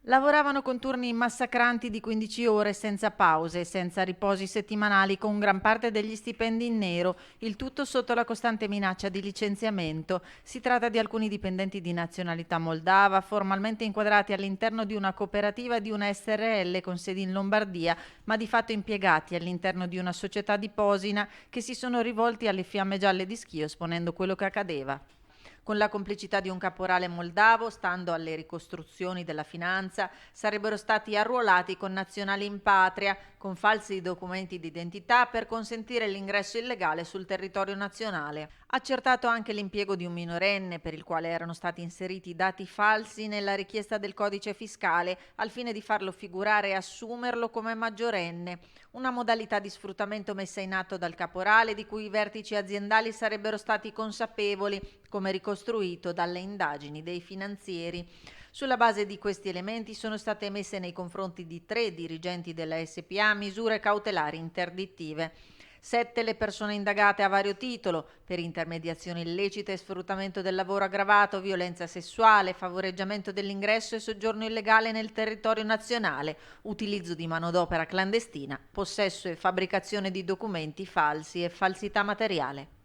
Lavoravano con turni massacranti di 15 ore senza pause, senza riposi settimanali, con gran parte degli stipendi in nero, il tutto sotto la costante minaccia di licenziamento. Si tratta di alcuni dipendenti di nazionalità moldava, formalmente inquadrati all'interno di una cooperativa di una SRL con sedi in Lombardia, ma di fatto impiegati all'interno di una società di Posina che si sono rivolti alle fiamme gialle di Schio esponendo quello che accadeva. Con la complicità di un caporale moldavo, stando alle ricostruzioni della finanza, sarebbero stati arruolati con nazionali in patria, con falsi documenti di identità per consentire l'ingresso illegale sul territorio nazionale. Accertato anche l'impiego di un minorenne per il quale erano stati inseriti dati falsi nella richiesta del codice fiscale al fine di farlo figurare e assumerlo come maggiorenne, una modalità di sfruttamento messa in atto dal caporale di cui i vertici aziendali sarebbero stati consapevoli, come ricostruito dalle indagini dei finanzieri. Sulla base di questi elementi sono state emesse nei confronti di 3 dirigenti della SPA misure cautelari interdittive. 7 le persone indagate a vario titolo per intermediazione illecita e sfruttamento del lavoro aggravato, violenza sessuale, favoreggiamento dell'ingresso e soggiorno illegale nel territorio nazionale, utilizzo di manodopera clandestina, possesso e fabbricazione di documenti falsi e falsità materiale.